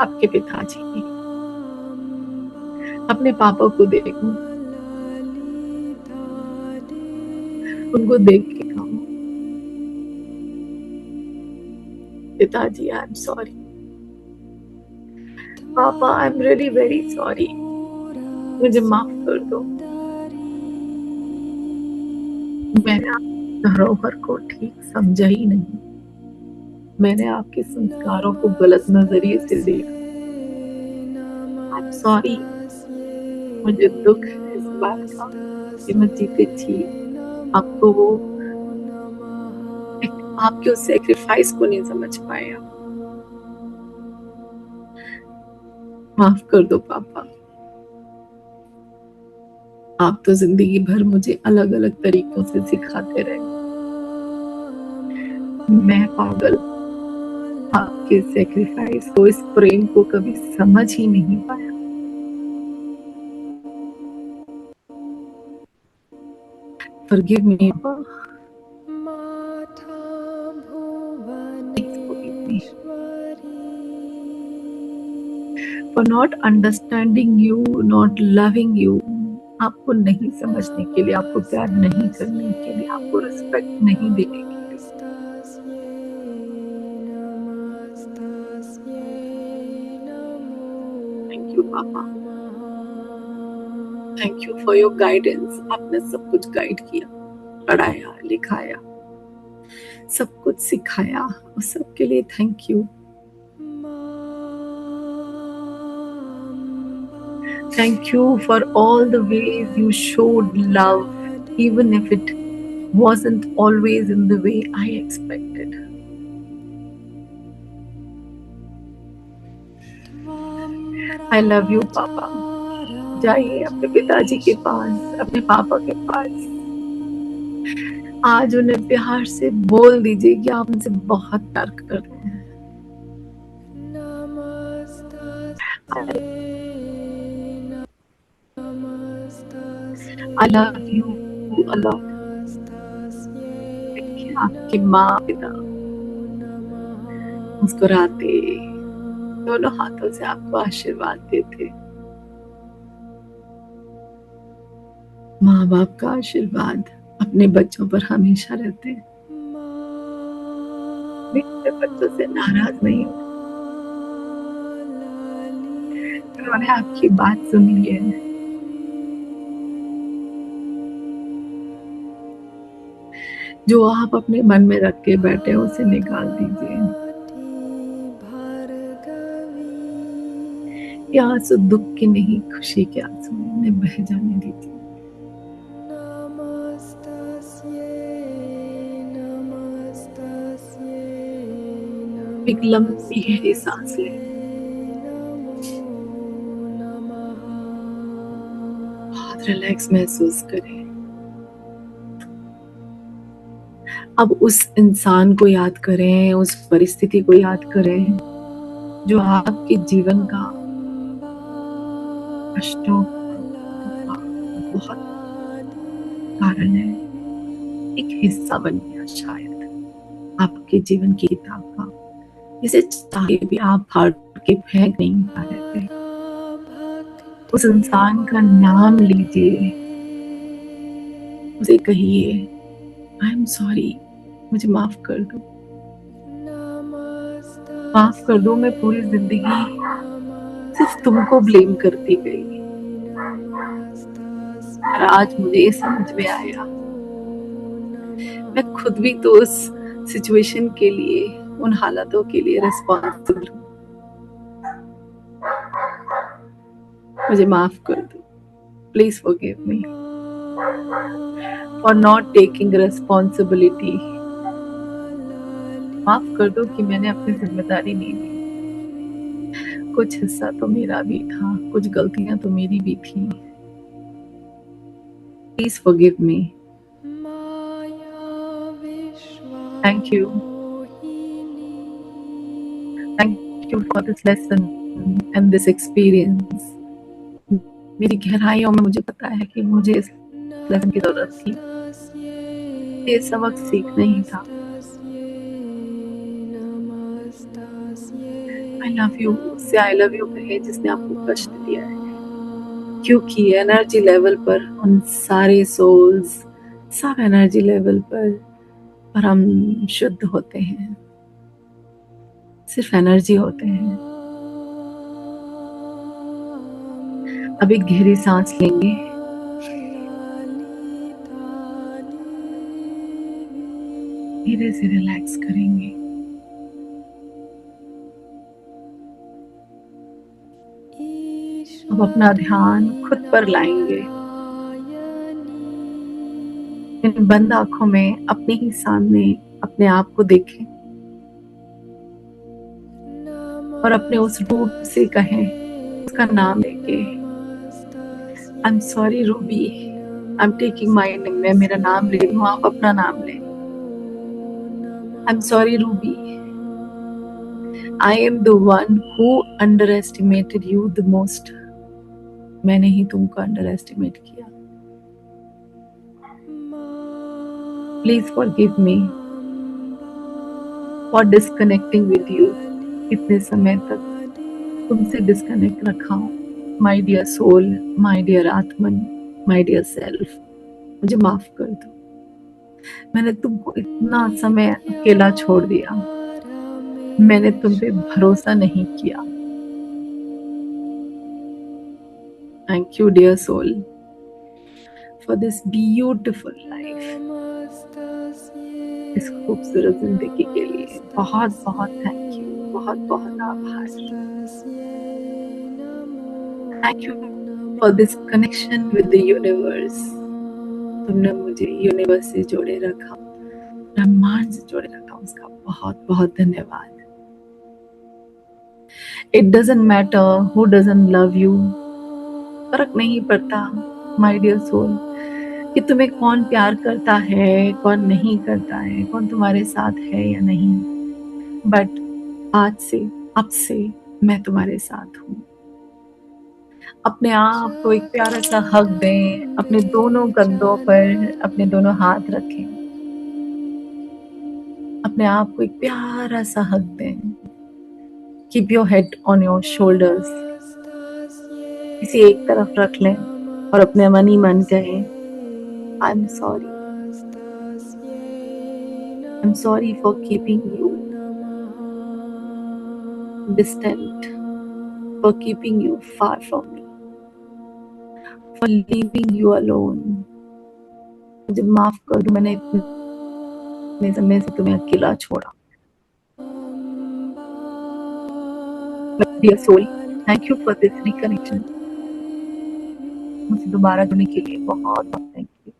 आपके पिताजी। अपने पापा को देखो, उनको देख के कहो पिताजी आई एम सॉरी, पापा I am really very sorry, मुझे माफ कर दो, मैंने धरोहर को ठीक समझा ही नहीं। मैंने आपके संस्कारों को गलत नजरिए से देखा। आई एम सॉरी। मुझे दुख है इस बात का कि मैं जीते जी आपको वो आपके उस सेक्रीफाइस को नहीं समझ पाया। माफ कर दो पापा। आप तो जिंदगी भर मुझे अलग अलग तरीकों से सिखाते रहे। मैं पागल आपके सेक्रीफाइस को, इस प्रेम को कभी समझ ही नहीं पाया। Forgive me, Papa. Please forgive me for not understanding you, not loving you. आपको नहीं समझने के लिए, आपको प्यार नहीं करने के लिए, आपको रिस्पेक्ट नहीं देने के लिए। थैंक यू पापा। Thank you for your guidance. आपने सब कुछ गाइड किया, पढ़ाया, लिखाया, सब कुछ सिखाया, और सबके लिए thank you. Thank you for all the ways you showed love, even if it wasn't always in the way I expected. I love you, Papa. जाइए अपने पिताजी के पास, अपने पापा के पास। आज उन्हें प्यार से बोल दीजिए कि आप उनसे बहुत प्यार कर रहे हैं। I love you a lot. देखिए आपकी माँ पिता मुस्कुराते दोनों हाथों से आपको आशीर्वाद देते। माँ बाप का आशीर्वाद अपने बच्चों पर हमेशा रहते हैं। मेरे बच्चों से नाराज नहीं होते। उन्होंने आपकी बात सुनी है। जो आप अपने मन में रख के बैठे हो उसे निकाल दीजिए। ये आंसू दुख के नहीं, खुशी के आंसू उन्हें बह जाने दीजिए। एक लंबी गहरी सांस लें। बहुत रिलैक्स महसूस करें। अब उस इंसान को याद करें, उस परिस्थिति को याद करें जो आपके जीवन का कष्टों का बहुत कारण है, एक हिस्सा बन गया शायद आपके जीवन की किताब का, जिसे चाहे भी आप फाड़ के फेंक नहीं पा रहे थे। उस इंसान का नाम लीजिए, उसे कहिए आई एम सॉरी, मुझे माफ कर दो, माफ कर दो। मैं पूरी जिंदगी सिर्फ तुमको ब्लेम करती गई, और आज मुझे ये समझ में आया मैं खुद भी तो उस सिचुएशन के लिए, उन हालातों के लिए रिस्पॉन्सिबल हूँ। मुझे माफ कर दो। Please forgive me for not taking responsibility. माफ कर दो कि मैंने अपनी जिम्मेदारी नहीं ली। कुछ हिस्सा तो मेरा भी था, कुछ गलतियां तो मेरी भी थी। Please forgive me. Thank you. Thank you for this lesson and this experience. मेरी गहराइयों में मुझे पता है कि मुझे इस लेसन की जरूरत थी। ये सबक सीखना ही था। आई लव यू से आई लव यू कहे जिसने आपको कष्ट दिया है, क्योंकि एनर्जी लेवल पर उन सारे सोल्स, सब एनर्जी लेवल पर हम शुद्ध होते हैं, सिर्फ एनर्जी होते हैं। अब एक गहरी सांस लेंगे, धीरे से रिलैक्स करेंगे। अब अपना ध्यान खुद पर लाएंगे। इन बंद आंखों में अपने ही सामने अपने आप को देखें और अपने उस रूप से कहें, उसका नाम लेके, आई am sorry Ruby, I am taking my name, मैं मेरा नाम ले रही हूँ, आप अपना नाम लें। I am sorry Ruby, I am the one who underestimated you the most. मैंने ही तुमको अंडर एस्टिमेट किया। Please forgive me for disconnecting with you. इतने समय तक तुमसे डिस्कनेक्ट रखा हूँ। My dear soul, my dear आत्मन, माय डियर सेल्फ, मुझे माफ कर दो। मैंने तुमको इतना समय अकेला छोड़ दिया। मैंने तुम पे भरोसा नहीं किया। Thank you dear soul for this beautiful life. इस खूबसूरत जिंदगी के लिए बहुत बहुत थैंक यू, बहुत बहुत आभार। Thank you for this connection with the universe. तुमने मुझे यूनिवर्स से जोड़े रखा, ब्रह्मांड से जोड़े रखा, उसका बहुत बहुत धन्यवाद। It doesn't matter who doesn't love you. फर्क नहीं पड़ता माय डियर सोल कि तुम्हें कौन प्यार करता है, कौन नहीं करता है, कौन तुम्हारे साथ है या नहीं। बट आज से, अब से मैं तुम्हारे साथ हूँ। अपने आप को एक प्यारा सा हक दें, अपने दोनों कंधों पर अपने दोनों हाथ रखें, अपने आप को एक प्यारा सा हक दें। Keep your head on your shoulders. किसी एक तरफ रख लें और अपने मन ही मन कहें, आई am sorry, I am sorry for keeping you distant, for keeping you far from me, for leaving you alone. मुझे माफ कर दो, मैंने इतने समय से तुम्हें अकेला छोड़ा। Dear soul, thank you for this reconnection. मुझे दोबारा जुड़ने के लिए बहुत बहुत thank you.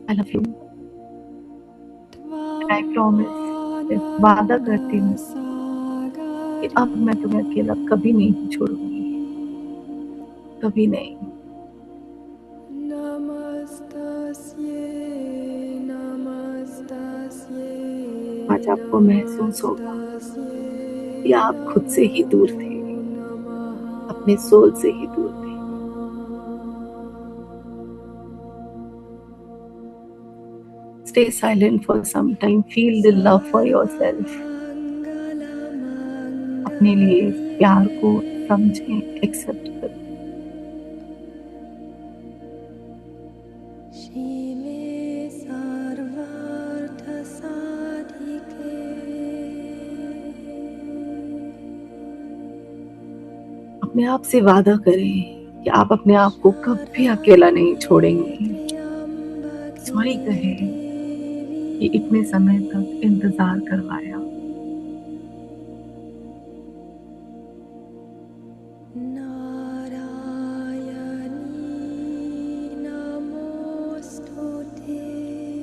I love you. I promise, वादा करती हूँ कि अब मैं तुम्हें अकेला कभी नहीं छोड़ूंगी, कभी नहीं। आज आपको महसूस होगा कि आप खुद से ही दूर थे, अपने सोल से ही दूर थे। Stay silent for some time. Feel the love for yourself. अपने लिए इस प्यार को समझें, एक्सेप्ट करें। अपने आप से वादा करें कि आप अपने आप को कभी अकेला नहीं छोड़ेंगे। सॉरी कहें कि इतने समय तक इंतजार करवाया।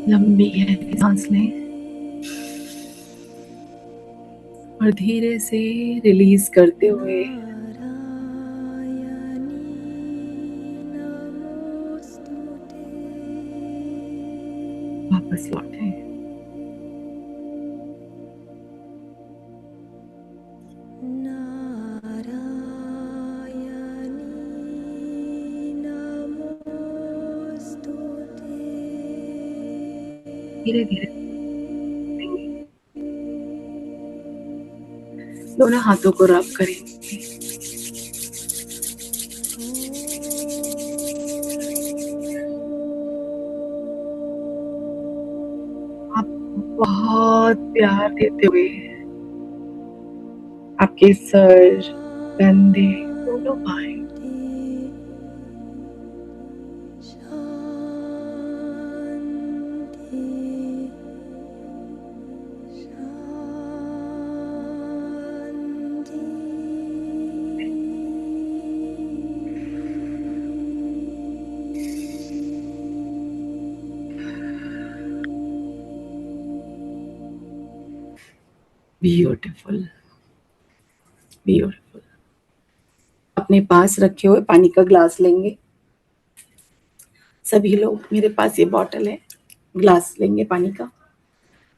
लंबी गहरी सांस लें और धीरे से रिलीज करते हुए वापस लौटें। धीरे धीरे दोनों हाथों को रब करेंगे। आप बहुत प्यार देते हुए आपके सर, कंधे, दोनों बाएं ब्यूटीफुल, ब्यूटीफुल। अपने पास रखे हुए पानी का ग्लास लेंगे सभी लोग। मेरे पास ये बॉटल है, ग्लास लेंगे पानी का।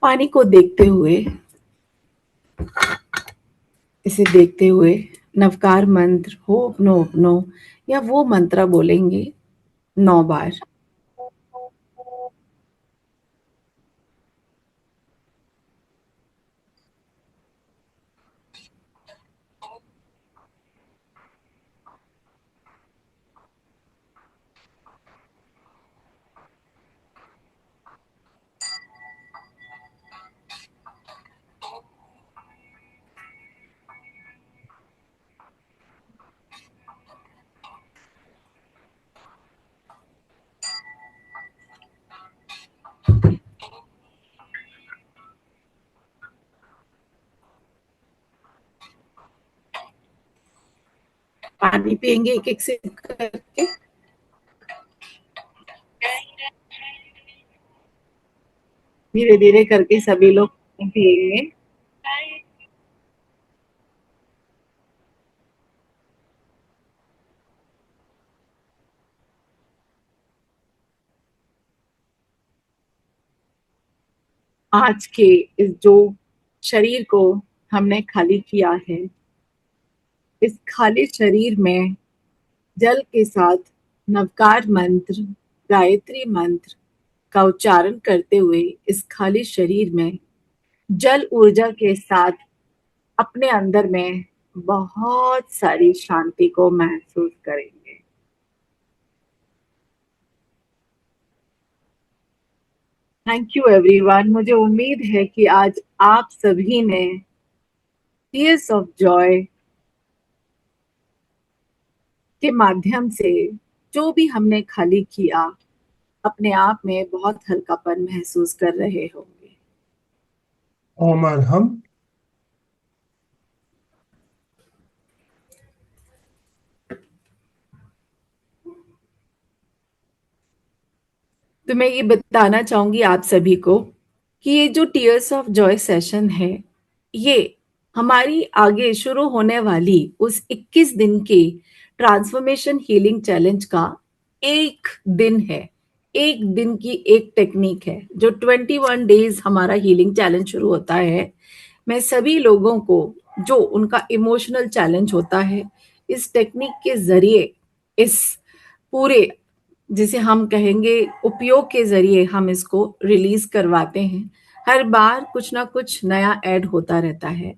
पानी को देखते हुए, इसे देखते हुए नवकार मंत्र होपनो या वो मंत्र बोलेंगे 9 बार। पानी पियेंगे एक एक सिप करके। धीरे धीरे करके सभी लोग पिएंगे। आज के इस जो शरीर को हमने खाली किया है, इस खाली शरीर में जल के साथ नवकार मंत्र, गायत्री मंत्र का उच्चारण करते हुए इस खाली शरीर में जल ऊर्जा के साथ अपने अंदर में बहुत सारी शांति को महसूस करेंगे। Thank you everyone. मुझे उम्मीद है कि आज आप सभी ने टीयर्स ऑफ जॉय के माध्यम से जो भी हमने खाली किया, अपने आप में बहुत हल्कापन महसूस कर रहे होंगे। और हम तो मैं ये बताना चाहूंगी आप सभी को कि ये जो टीयर्स ऑफ जॉय सेशन है, ये हमारी आगे शुरू होने वाली उस 21 दिन के ट्रांसफॉर्मेशन हीलिंग चैलेंज का एक दिन है। एक दिन की एक टेक्निक है। जो 21 डेज हमारा हीलिंग चैलेंज शुरू होता है, मैं सभी लोगों को जो उनका इमोशनल चैलेंज होता है, इस टेक्निक के जरिए, इस पूरे जिसे हम कहेंगे उपयोग के जरिए हम इसको रिलीज करवाते हैं। हर बार कुछ ना कुछ नया ऐड होता रहता है।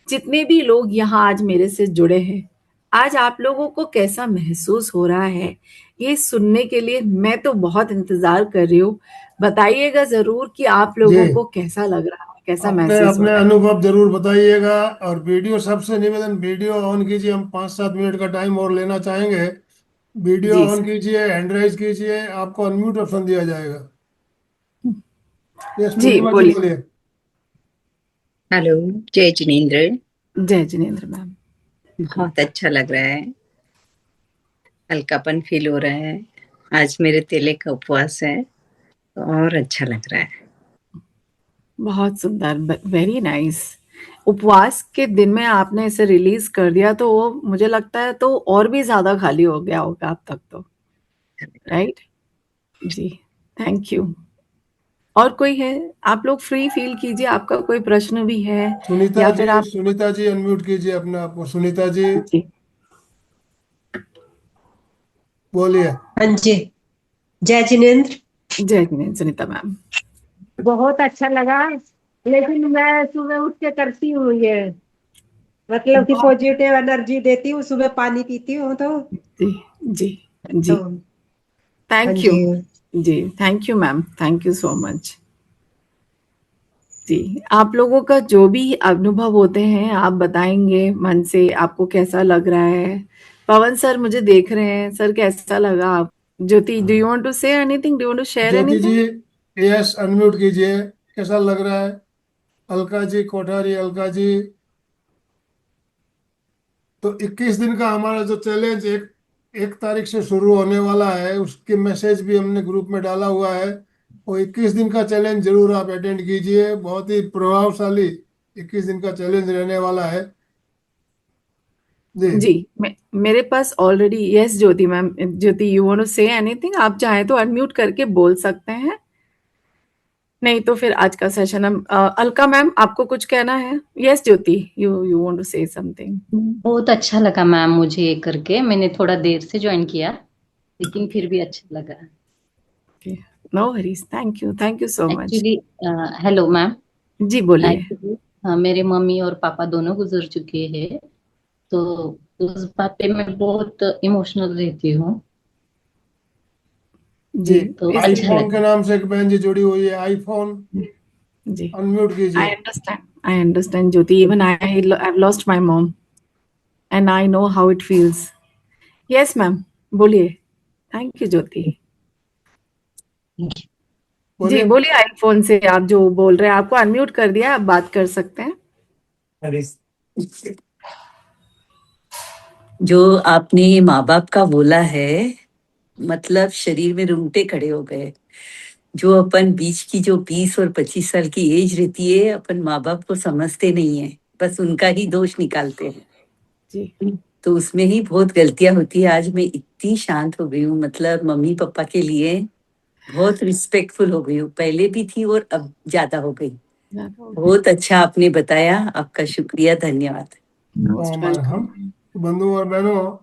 जितने भी लोग यहाँ आज मेरे से जुड़े हैं, आज आप लोगों को कैसा महसूस हो रहा है, ये सुनने के लिए मैं तो बहुत इंतजार कर रही हूँ। बताइएगा जरूर कि आप लोगों को कैसा लग रहा है, कैसा अपने महसूस हो अपने रहा है। अनुभव जरूर बताइएगा। और वीडियो, सबसे निवेदन, वीडियो ऑन कीजिए। हम 5-7 मिनट का टाइम और लेना चाहेंगे। वीडियो जी ऑन सर। कीजिए, हैंड राइज कीजिए, आपको अनम्यूट ऑप्शन दिया जाएगा। यस, जी पूर्णिमा जी बोलिए। बोलिए। हेलो, जय जिनेन्द्र। जय जिनेन्द्र मैम। बहुत अच्छा लग रहा है, हल्कापन फील हो रहा है। आज मेरे तेले का उपवास है तो और अच्छा लग रहा है। बहुत सुंदर, वेरी नाइस। उपवास के दिन में आपने इसे रिलीज कर दिया तो वो मुझे लगता है तो और भी ज्यादा खाली हो गया होगा अब तक तो, राइट? Ji, thank you. और कोई है? आप लोग फ्री फील कीजिए, आपका कोई प्रश्न भी है सुनीता या जी, फिर आप। सुनीता जी अनम्यूट कीजिए अपने आप को। सुनीता जी जी बोलिए। हाँ जी, जय जिनेन्द्र। जय जिनेन्द्र। सुनीता मैम। बहुत अच्छा लगा, लेकिन मैं सुबह उठ के करती हूँ ये, मतलब कि पॉजिटिव एनर्जी देती हूँ। सुबह पानी पीती हूँ तो जी जी जी, हाँ थैंक यू। जी। जी thank you ma'am, thank you so much. जी, आप लोगों का जो भी अनुभव होते हैं आप बताएंगे मन से, आपको कैसा लग रहा है। पवन सर मुझे देख रहे हैं, सर कैसा लगा आप? Jyoti, do you want to say anything, do you want to share Jyoti ji anything? Yes, unmute कीजिए। कैसा लग रहा है? अलका जी कोठारी, अलका जी। तो 21 दिन का हमारा जो चैलेंज 1 तारीख से शुरू होने वाला है, उसके मैसेज भी हमने ग्रुप में डाला हुआ है। वो 21 दिन का चैलेंज जरूर आप अटेंड कीजिए। बहुत ही प्रभावशाली 21 दिन का चैलेंज रहने वाला है जी। जी मेरे पास already yes Jyoti ma'am. Jyoti you want to say anything? आप चाहें तो अनम्यूट करके बोल सकते हैं, नहीं तो फिर आज का सेशन हम अलका मैम आपको कुछ कहना है? Yes Jyoti, you want to say something? बहुत अच्छा लगा मैम मुझे ये करके। मैंने थोड़ा देर से ज्वाइन किया लेकिन फिर भी अच्छा लगा। No worries, thank you so much. Actually hello ma'am. जी बोलिए। एक्चुअली मेरे मम्मी और पापा दोनों गुजर चुके हैं, तो उस बात पे मैं बहुत इमोशनल रहती हूँ। जी तो अच्छा आईफोन लगा। के नाम से एक बहन जी जुड़ी हुई है, आईफोन जी अनम्यूट I कीजिए। understand Jyoti. Even I've lost my mom and I know how it feels. Yes ma'am, बोलिए। थैंक यू ज्योति। जी बोलिए। बोलिए, आईफोन से आप जो बोल रहे हैं, आपको अनम्यूट कर दिया, आप बात कर सकते हैं। जो आपने माँ बाप का बोला है, मतलब शरीर में रूंगटे खड़े हो गए। जो अपन बीच की जो 20 और 25 साल की एज रहती है, अपन माँ बाप को समझते नहीं है, बस उनका ही दोष निकालते हैं जी। तो उसमें ही बहुत गलतियां होती है। आज मैं इतनी शांत हो गई हूँ, मतलब मम्मी पापा के लिए बहुत रिस्पेक्टफुल हो गई हूँ। पहले भी थी और अब ज्यादा हो गई। बहुत अच्छा आपने बताया, आपका शुक्रिया, धन्यवाद। हम बंधु और बहनों,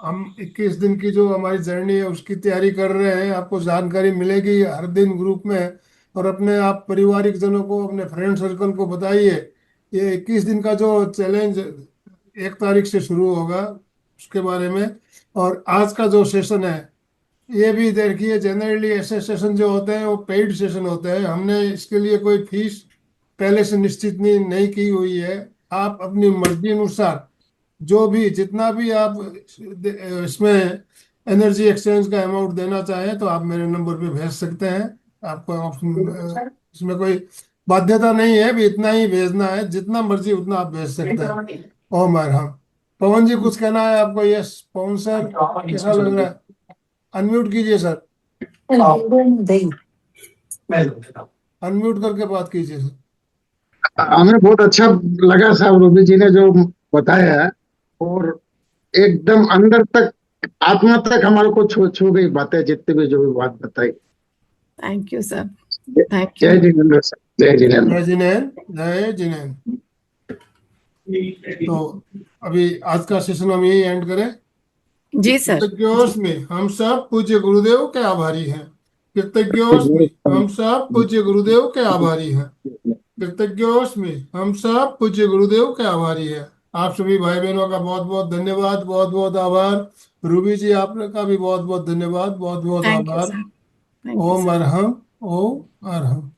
हम 21 दिन की जो हमारी जर्नी है उसकी तैयारी कर रहे हैं। आपको जानकारी मिलेगी हर दिन ग्रुप में, और अपने आप पारिवारिक जनों को, अपने फ्रेंड सर्कल को बताइए। ये 21 दिन का जो चैलेंज 1 तारीख से शुरू होगा उसके बारे में। और आज का जो सेशन है ये भी देखिए, जनरली ऐसे सेशन जो होते हैं वो पेड सेशन होते हैं। हमने इसके लिए कोई फीस पहले से निश्चित नहीं की हुई है। आप अपनी मर्जी अनुसार जो भी जितना भी आप इसमें एनर्जी एक्सचेंज का अमाउंट देना चाहें तो आप मेरे नंबर पे भेज सकते हैं। आपको इसमें कोई बाध्यता नहीं है भी इतना ही भेजना है, जितना मर्जी उतना आप भेज सकते हैं। ओम अरहम। पवन जी कुछ कहना है आपको? यस पवन सर, कैसा लग रहा है? अनम्यूट कीजिए सर, अनम्यूट करके बात कीजिए सर। हमें बहुत अच्छा लगा साहब, रूबी जी ने जो बताया है, और एकदम अंदर तक, आत्मा तक हमारे को छू गई बातें, जितने भी जो भी बात बताई। Thank you sir, thank you. जय जिनेन्द्र सर, जय जिनेन्द्र। जय जिनेन्द्र, जय जिनेन्द्र। तो अभी आज का सेशन हम यही एंड करें। जी सर। कृतज्ञों में हम सब पूज्य गुरुदेव के आभारी हैं। कृतज्ञों में हम सब पूज्य गुरुदेव के आभारी हैं। कृतज्ञों में हम सब पूज्य गुरुदेव के आभारी हैं। आप सभी भाई बहनों का बहुत बहुत धन्यवाद, बहुत बहुत आभार। रूबी जी आपका भी बहुत बहुत धन्यवाद, बहुत बहुत थैंक यू आभार। सर। ओम अरहम, ओम अरहम।